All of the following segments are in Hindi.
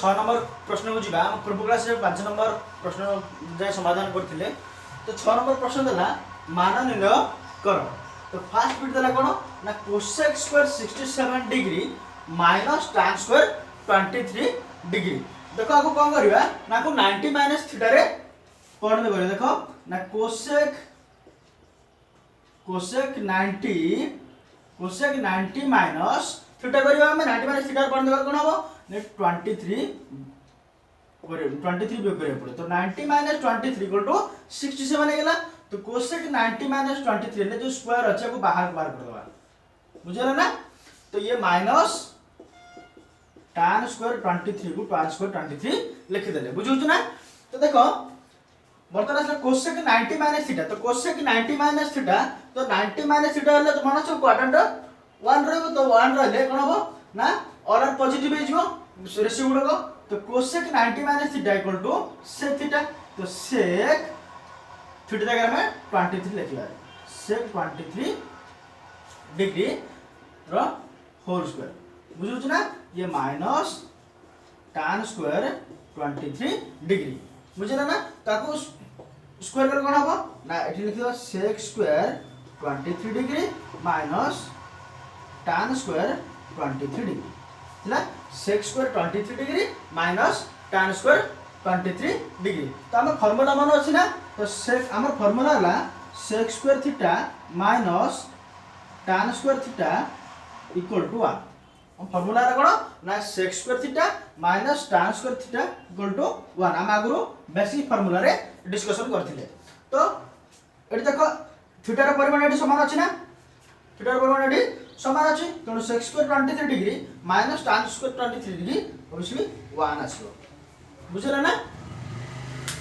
6 नंबर प्रश्न को जीवा पूर्व क्लास 5 नंबर प्रश्न जाय समाधान करथिले। तो 6 नंबर प्रश्न देला मान निर्णय कर। तो फास्ट बिट देला कोन ना cosec square 67 degree minus tan square 23 degree. देखो आको कोन करबा ना को 90 माइनस थीटा रे पढ़ने करबा। देखो ना कोसेक 90 माइनस थीटा करबा हम 90 माइनस थीटा पढ़ने कोन हो 23 वियोग करिया पड़े। तो 90 माइनस 23 इक्वल टू 67 हो गेला। तो कोसेक 90 माइनस 23 ने जो स्क्वायर अछि को बाहर कर देबा। बुझला ना। तो ये माइनस tan स्क्वायर 23 को tan स्क्वायर 23 लिख देले। बुझुछ ना। तो देखो बर्तमान असला कोसेक 90 माइनस थीटा। तो कोसेक 90 माइनस थीटा तो 90 माइनस थीटा हले तो मानस क्वाड्रेंट 1 रहबो। तो 1 रहले कोन हो ना और पॉजिटिव हे जिवो रेशियो गुडको। तो cosec 90 minus theta equal to sec theta. तो सेक थीटा जगह में 23 लिखला। सेक 23 डिग्री रो होल स्क्वायर। बुझुछ ना। ये माइनस tan स्क्वायर 23 डिग्री। बुझला ना। ताको स्क्वायर कर कोन हो ना एठी लिखियो sec square 23 degree minus tan square 23 degree. ହେଲା sec square 23 degree minus tan square 23 degree. तो हम फार्मूला मन अछि ना। तो sec हमर फार्मूला हला sec square theta minus tan square theta equal to 1। हम फार्मूला रे कोन ना sec square theta minus tan square theta equal to 1 हम आगरो बेसिक फार्मूला रे डिस्कशन करथिले। तो एठी देखो थीटा रे परिमाण एठी समान अछि ना। थीटा रे परिमाण एठी समान अछि। तेणु sec square 23 degree minus tan square 23 degree obviously 1 आछो। बुझला ना।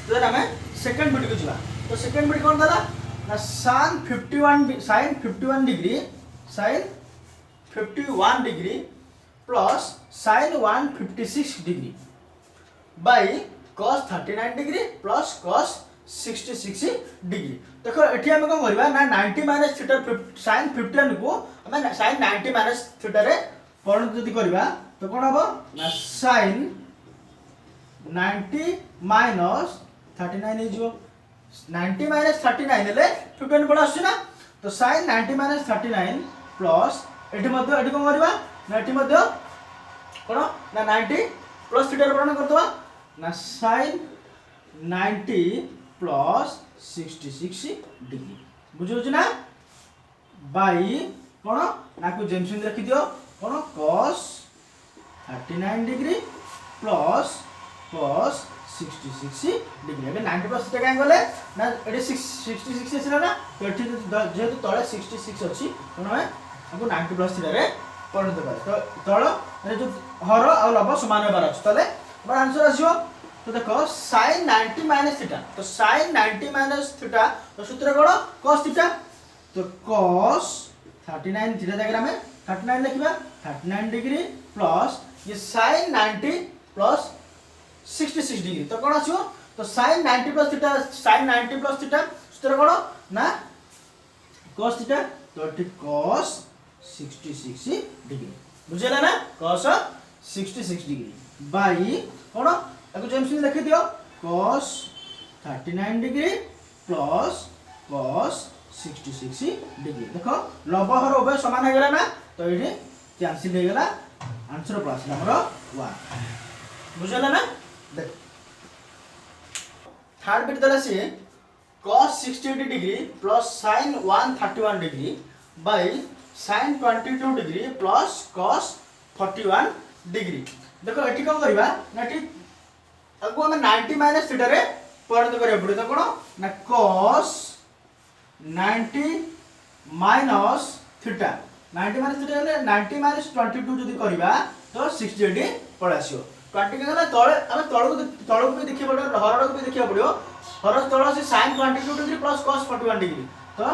तो हमें सेकंड बिट को जिवा। तो सेकंड बिट कोन दला ना sin 51 degree plus sin 156 degree by cos 39 degree plus cos 66 degree. देखो एठी हम कोन करबा ना 90 माइनस थीटा sin 51 को हम sin 90 माइनस थीटा रे परिणत जदी करबा तो कोन हबो ना sin 90 माइनस 39 हे जो 90 माइनस 39 हेले 51 पड़ आसी ना। तो sin 90 माइनस 39 प्लस एठी कोन करबा ना एठी मध्य कोन ना 90 प्लस थीटा रे परिणत करतबा ना sin 90 प्लस 66 डिग्री। बुझुछ ना। बाई कोन ना को जेमसिन रखि दियो कोन cos 39 degree plus cos 66 degree. अबे 90 प्लस थीटा काय गले ना एटी 66 एसिला ना। तो एठी जेहेतु तळे 66 अछि कोन है हमको 90 प्लस थीटा रे परिणत करे। तो तळ माने जो हर और लब समान होबार अछि तले हमर आंसर आसीओ। तो देखो sin 90 माइनस थीटा। तो sin 90 माइनस थीटा तो सूत्र कोन cos थीटा। तो cos 39 थीटा जगह में 39 लिखबा 39 डिग्री प्लस ये sin 90 प्लस 66 डिग्री। तो कोन आछो तो sin 90 प्लस थीटा सूत्र कोन ना cos थीटा। तो एठी cos 66 डिग्री। बुझला ना cos 66 डिग्री बाई कोन ताको जेमसिन लिखि दियो cos 39 degree plus cos 66 degree. देखो लब हर उभय समान हो गेला ना। तो एठी कैंसिल हो गेला आंसर प्लस हमरो 1। बुझला ना। देख थर्ड बिट दला से cos 68 degree plus sin 131 degree by sin 22 degree plus cos 41 degree. देखो एठी कोन करबा ना एठी अगो हम 90 माइनस थीटा रे परिणत करिया पड़े। तो कोन ना cos 90 minus theta 90 minus theta हेले 90 माइनस 22 जदी करबा तो 68 पळासियो। 20 के गला तळे हम तळको भी देखिया पड़ो हरड़ को भी देखिया पड़ो। हरड़ तळ से sin 22 degree plus cos 41 degree. तो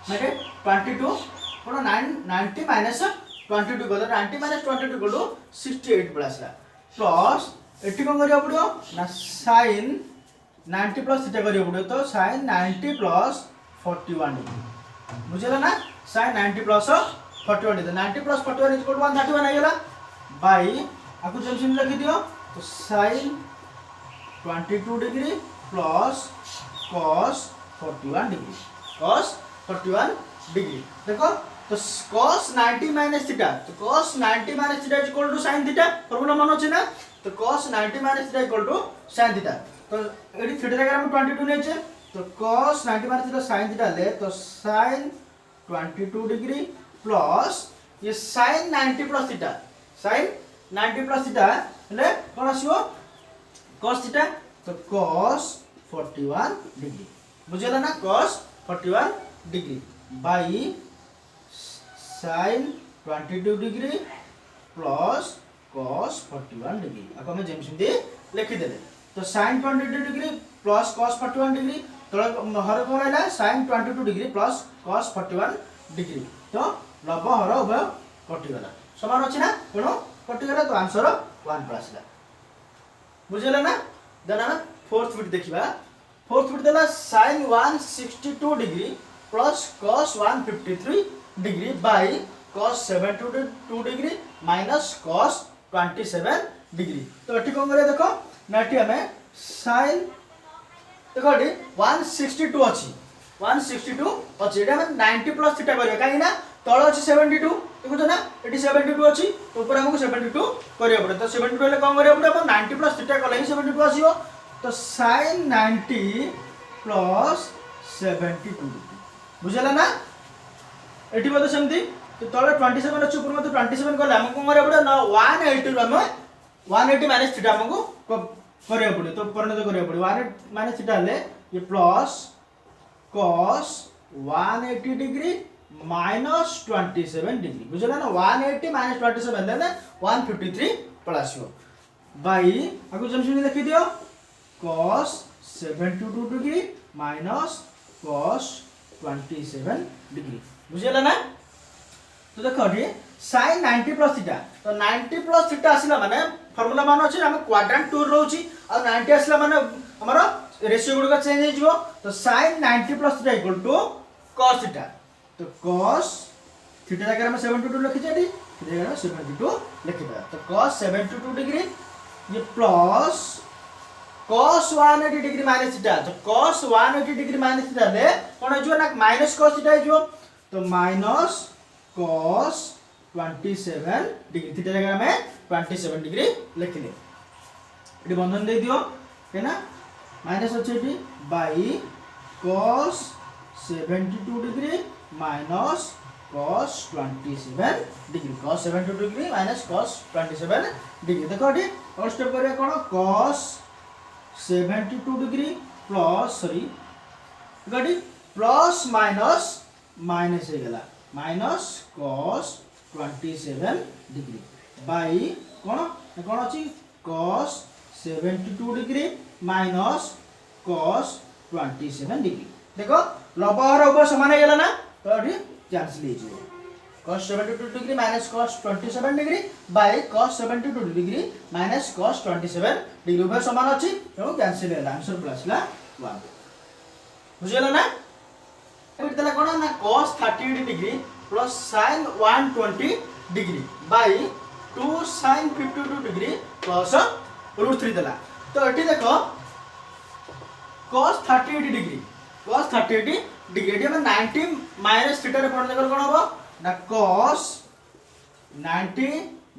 माने 22 कोन 90 माइनस 22 को 90 माइनस 22 को 68 पळासला प्लस एठी कोन करिया पड़ो ना sin 90 प्लस थीटा करिया पड़ो। तो sin 90 प्लस 41 डिग्री। बुझला ना। sin 90 प्लस 41 डिग्री 90 प्लस 41 131 हो गेला बाई आकु जेमसिन लिखि दियो तो sin 22 degree plus cos 41 degree, cos 41 degree. देखो तो cos 90 माइनस थीटा, तो cos 90 minus theta equal to sin theta, formula मन अछि ना। तो cos 90 minus theta equal to sin theta. तो एडी थीटा जगह हम 22 लेछे, तो cos 90 minus theta sin theta ले तो sin 22 डिग्री प्लस ये sin 90 plus theta, sin 90 plus theta ले कोन आसीबो cos थीटा, तो cos 41 डिग्री, बुझला ना, cos 41 degree by sin 22 degree plus cos 41 degree. अब हम जेम सिंधी लिखि देले, तो sin 22 degree plus cos 41 degree, तो हर कोन रहला sin 22 degree plus cos 41 degree, तो लब हर उभय कटि गला, समान अछि ना, कोन कटि गला, तो आंसर 1 प्लस ला, बुझला ना। देन हम फोर्थ बिट देखिबा, फोर्थ बिट देला sin 162 degree plus cos 153 degree by cos 72 degree minus cos 27 degree. तो एठी कोन करे देखो ना, एठी हमें sin देखो एठी 162 अछि, 162 अछि, एटा हम 90 प्लस थीटा करियो, काहे ना तळ अछि 72, देखो ना एठी 72 अछि, तो ऊपर हमको 72 करियो पड़े, तो 72 ले कोन करियो पड़े, अपन 90 प्लस थीटा कले ही 72 आसीबो, तो sin 90 प्लस 72 डिग्री, बुझला ना। एठी बतो सेमती, तो तळे 27 अछि, ऊपर मते 27 कले हमको कोन करियो पड़े ना 180 रु हम 180 माइनस थीटा हमको करियो पड़े, तो परिणत करियो पड़े 180 माइनस थीटा ले ये plus cos 180 degree minus 27 degree, बुझला ना, 180 माइनस 27 ले 153 पलासियो बाई आगु जमसिनी लिखि दियो cos 72 degree minus cos 27 degree, बुझला ना। तो देखो एठी sin 90 प्लस थीटा, तो 90 प्लस थीटा आसिला माने फार्मूला मान अछि हम क्वाड्रेंट 2 रहउची, और 90 आसिला माने हमर रेशियो गुड का चेंज हो जिवो, तो sin 90 plus theta equal to cos theta, तो cos थीटा जगह हम 72 लिखि जेडी, थीटा जगह 72 लिखि दा, तो cos 72 डिग्री ये plus cos 180 degree minus theta, तो cos 180 डिग्री माइनस थीटा ले कोन हो जिवो ना माइनस cos थीटा हो जिवो, तो माइनस cos 27 डिग्री, थीटा जगह में 27 डिग्री लिखिले, एटी बंधन दे दियो है ना, माइनस अछि eighty by cos 72 degree minus cos 27 degree, cos 72 degree minus cos 27 degree. देखो एटी और स्टेप करिया कोन cos 72 डिग्री प्लस सॉरी गडी प्लस माइनस माइनस हे गेला माइनस cos 27 डिग्री बाई कोन अछि cos 72 degree minus cos 27 degree. देखो लबहर ऊपर समान हे गेला ना, तो एठी कैंसिल हे जिवो, cos 72 degree minus cos 27 degree by cos 72 degree minus cos 27 degree ऊपर समान अछि, तो कैंसिल हेला, आंसर प्लस ला 1, बुझियला ना। एबे तला कोन ना cos 30 degree plus sin 120 degree by 2 sin 52 degree plus √3 देला, तो एठी देखो cos 38 डिग्री डिग्री एठी हम 90 माइनस थीटा रे पड़ले कोन होबो ना cos 90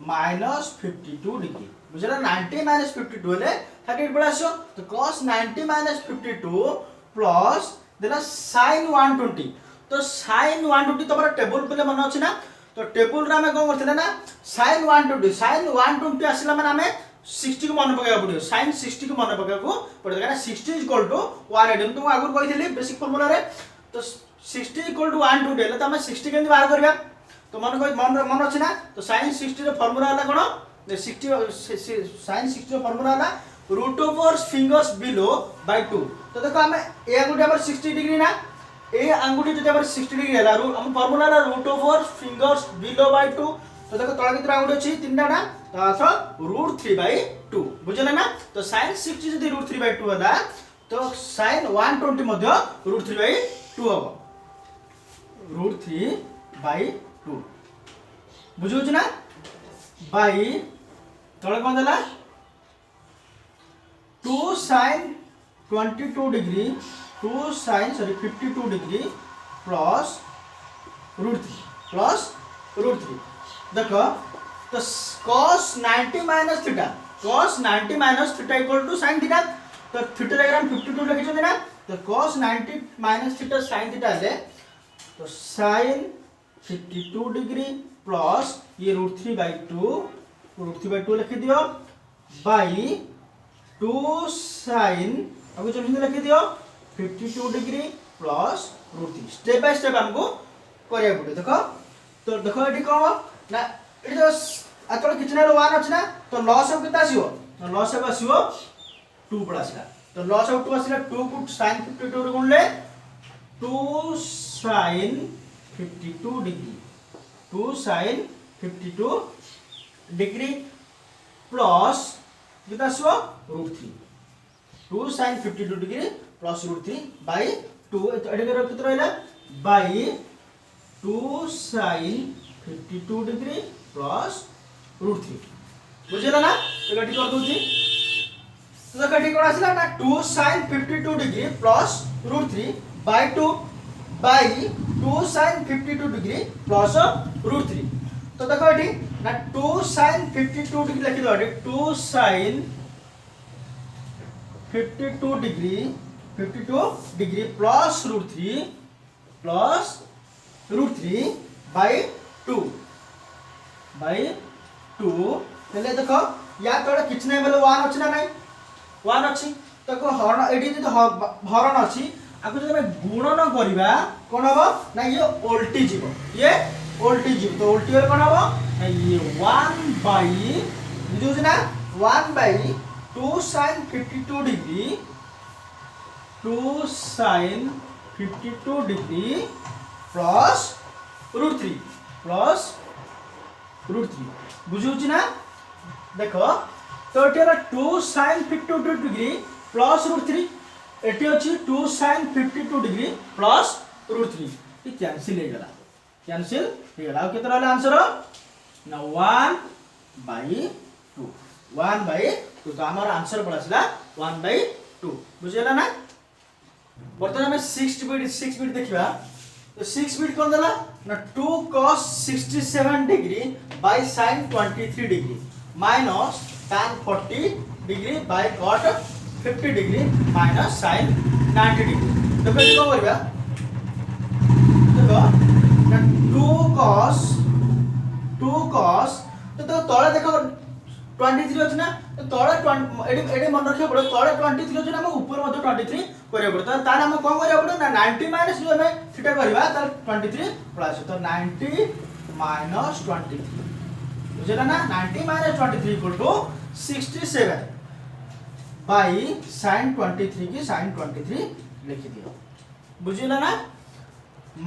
माइनस 52 डिग्री, बुझला 90 माइनस 52 ले 38 पड़ासो, तो cos 90 माइनस 52 प्लस देला sin 120, तो sin 120 तमरा टेबल पे मन अछि ना, तो टेबल रे हम कोन करथिले ना sin 120 आसिला माने हमें 60 को मन पकाय पड़ियो, sin 60 को मन पकाय को पड़े, कारण 60 180 तो आगुर कहिथिली बेसिक फार्मूला रे, तो 60 120 ले त हम 60 केंदी बाहर करबा, तो मन अछि ना, तो sin 60 रे फार्मूला हला कोन 60 sin 60 रे फार्मूला हला root over fingers below by 2, तो देखो हम ए आंगुठी पर 60 डिग्री ना, ए आंगुठी जति पर 60 डिग्री हला हम फार्मूला हला root over fingers below by 2, तो देखो तळ कितना आंगुठी अछि तीनटा ना, तो अर्थ √3/2, बुझले ना। तो sin 60 जति √3/2 हला, तो sin 120 मध्ये √3/2 हबो,√3/2 बुझुछ ना, बाई तळ कोन देला 2 sin 22 degree 2 sin 52 degree plus root three देखो तो cos 90 minus theta cos 90 minus theta equal to sin theta तो थीटा डायग्राम 52 लिखिछन ना तो cos 90 minus theta sin theta ले तो sin 52 डिग्री प्लस ये √3/2 लिखि दियो बाई 2 sin अब जल्दी लिखि दियो 52 degree plus √3 step by step हमको करिया पड़े देखो तो देखो एठी कोन ना एठी जो आतल किचन रो 1 अछि ना तो लॉस ऑफ कितना आसीओ लॉस ऑफ आसीओ 2 पड़ आसीला तो लॉस ऑफ 2 आसीला 2 को sin 52 रे गुणले 2 sin 52 degree 2 sin 52 degree plus कितना आसीओ √3 2 sin 52 डिग्री प्लस √3 बाय 2 एठी के कितना रहला बाय 2 sin 52 डिग्री प्लस √3 बुझिला ना तो कटी कर दूची तो कटी कोन आसिला ना 2 sin 52 degree plus √3 by 2 sin 52 degree plus √3 तो देखो एठी ना 2 sin 52 डिग्री लिखि दो एठी 2 sin 52 डिग्री प्लस √3 बाय 2 हेले देखो या तळे किछ नै बेले 1 अछि ना नै 1 अछि तो को हरण एडी जे हरण अछि आकु जे गुणन करिबा कोन हबो ना ये उल्टी जीवो तो उल्टी होले कोन हबो ना ये 1 बाय बुझु ना 1 by 2 sin 52 degree 2 sin 52 degree plus √3 बुझुछि ना देखो तो एटेरा 2 sin 52 डिग्री प्लस √3 एटी अछि 2 sin 52 डिग्री प्लस √3 ये कैंसिल हे गला केते रहले आंसर ना 1/2 तो हमर आंसर पड़ासला 1/2 बुझिला ना बर्तमान हमें 6 बिट देखिबा तो 6 बिट कोन देला ना 2 cos 67 degree by sin 23 degree minus tan 40 degree by cot 50 degree minus sin 90 degree तो कथि को करबा देखो ना 2 cos तो तळे देखो 23 अछि ना तो तळे एडी मन रखियो पड़ो तळे 23 अछि ना हम ऊपर मते 23 करिया पड़ो त तार हम कोन करिया पड़ो ना 90 माइनस जो हमें थीटा करबा त 23 प्लस तो 90 माइनस 23 बुझला ना 90 minus 23 equal to 67 by sin 23 की sin 23 लिखि दियो बुझिला ना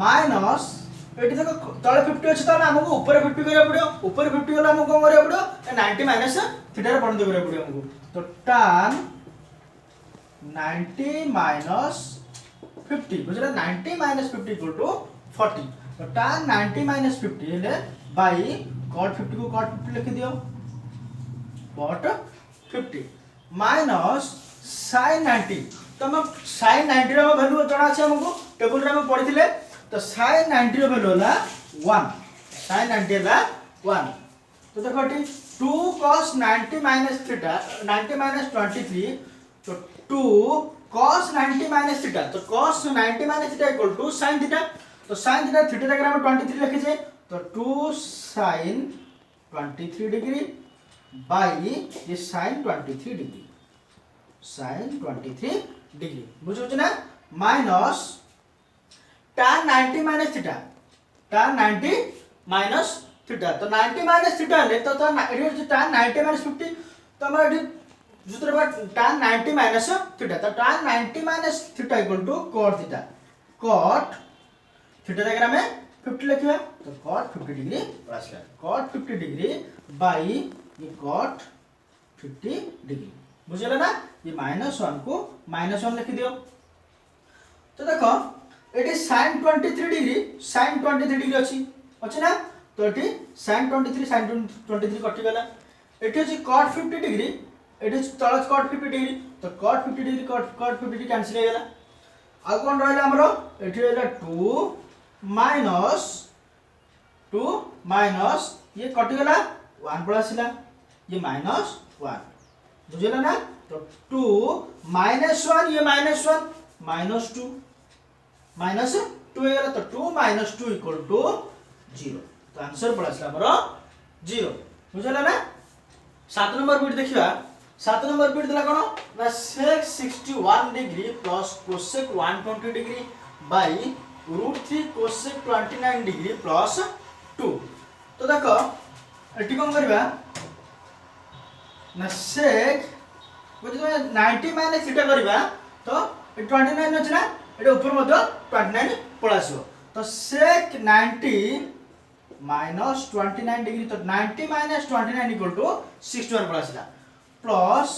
माइनस एटी देखो तळे 50 अछि त हमको ऊपर 50 करिया पड़ो ऊपर 50 होला हमको कोन करिया पड़ो 90 माइनस थीटा रे बंद करिया पड़ो हमको तो tan 90 माइनस 50 बुझला 90 माइनस 50 इक्वल टू 40 तो tan 90 माइनस 50 हेले बाय cot 50 को cot 50 लिख दियो cot 50 माइनस sin 90 तो हम sin 90 रो वैल्यू जणा छै हमको टेबल रे हम पढिथिले तो sin 90 रो वैल्यू होला 1 sin 90 होला 1 तो देखो ठी 2 cos 90 माइनस थीटा 90 माइनस 23 तो 2 cos 90 माइनस थीटा तो cos 90 minus theta equal to sin theta तो sin थीटा थीटा डायग्राम में 23 लिखे छे तो 2 sin 23 डिग्री बाय ये sin 23 डिग्री बुझु छ ना minus tan 90 minus theta tan 90 minus theta तो 90 माइनस थीटा ले तो एडी tan 90 माइनस 50 तो हम एडी दूसरे बार tan 90 माइनस थीटा तो tan 90 minus theta equal to cot theta diagram में 50 लिखिबा तो cot 50 डिग्री आसला cot 50 डिग्री बाय ये cot 50 डिग्री बुझिला ना ये -1 को -1 लिख दियो तो देखो एटी sin 23 डिग्री अछि ना तो एटी sin 23 कटि गला एटी अछि cot 50 डिग्री एटी तल cot 50 डिग्री तो cot 50 degree cot 50 degree cancel हो गला आ कोन रहला हमरो एठी रहला 2 माइनस 2 माइनस ये कटि गला 1 पड़ आसिला ये माइनस 1 बुझला ना तो 2 माइनस 1 ये माइनस 1 माइनस 2 माइनस 2 हो गला तो 2 माइनस 2 इक्वल टू 0 तो आंसर पड़ आसिला हमरो 0 बुझला ना 7 नंबर बिट देखिबा 7 नंबर बिट दिला कोन ना sec 61 degree plus cosec 120 degree by √3 cosec 29 degree plus 2 तो देखो एटी कोन करबा ना sec बुझ 90 माइनस थीटा करबा तो 29 अछि ना एटा ऊपर मध्य 29 पळासियो तो sec 90 माइनस 29 डिग्री तो 90 माइनस 29 इक्वल टू 61 पळासिला प्लस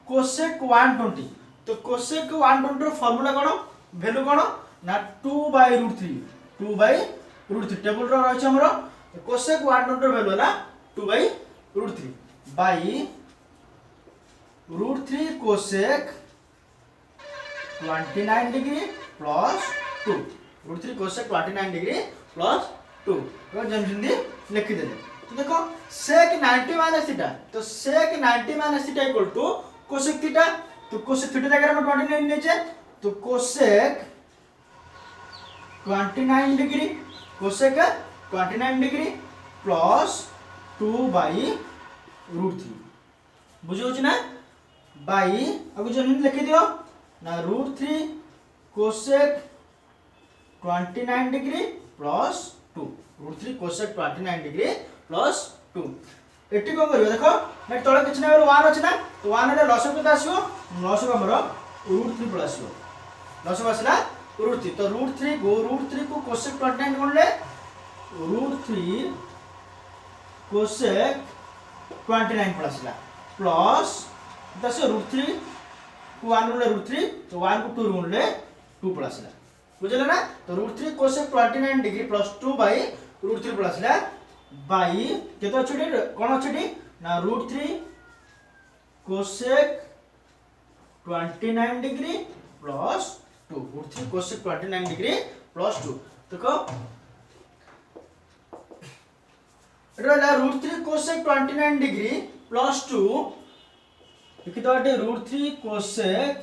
cosec 120 तो cosec 120 रो फार्मूला कोन वैल्यू कोन ना 2/√3 2/√3 टेबल रो रहछ हमरो cosec 120 रो वैल्यू होला 2/√3 by √3 cosec 29 degree plus 2 √3 cosec 29 degree plus 2 तो जमसिंदी लिखि देले तो देखो sec 90 माइनस थीटा तो sec 90 minus theta equal to cosec theta तो cosec थीटा जगह में 29 लेचे तो cosec 29 degree cosec 29 degree plus 2/√3 बुझो छी ना बाई अब जो लिखि दियो ना √3 cosec 29 degree plus 2 √3 cosec 29 degree plus 2 eighty को करियो देखो मैं तळे किछ ना 1 अछि ना तो 1 ले लसक केते आसीओ लसक हमर √3 प्लस आसीओ लसक आसीला √3 तो √3 को cosec 29 कोनले √3 cosec 29 प्लस ला प्लस दस √3 को 1 ले √3 तो 1 को 2 ले 2 प्लस ला बुझले ना तो √3 cosec 29 degree plus 2 by √3 plus ला बाय केतो अछि कोन अछि ना √3 cosec 29 degree plus 2 √3 cosec 29 degree plus 2 देखो एटा √3 cosec 29 डिग्री प्लस 2 देखि तो एटे √3 cosec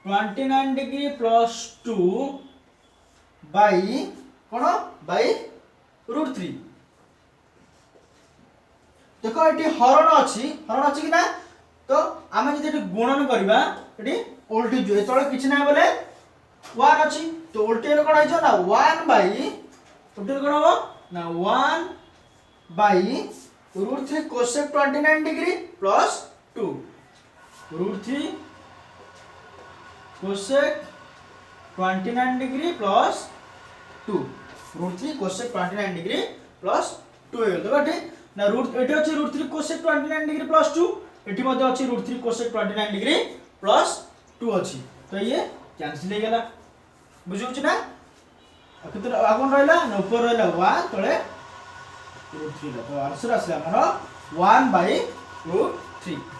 29 डिग्री प्लस 2 बाय कोन बाय √3 देखो एटी हरण अछि कि ना तो आमे जदि गुणन करबा एटी उल्टी जो तळे किछ ना बोले 1 अछि तो उल्टी रे कोन आइछो ना 1 बाय उल्टी कोन हो ना 1 by √3 cosec 29 degree plus 2 √3 cosec 29 degree plus 2 √3 cosec 29 degree plus 2 हो तो एठी ना रूट एठी अछि √3 cosec 29 डिग्री प्लस 2 एठी मध्ये अछि √3 cosec 29 डिग्री प्लस 2 अछि तो ये कैंसिल हो गेला बुझु छी ना कितना आगन रहला ना ऊपर रहला 1 तळे √3 तो आंसर आसला हमर 1/√3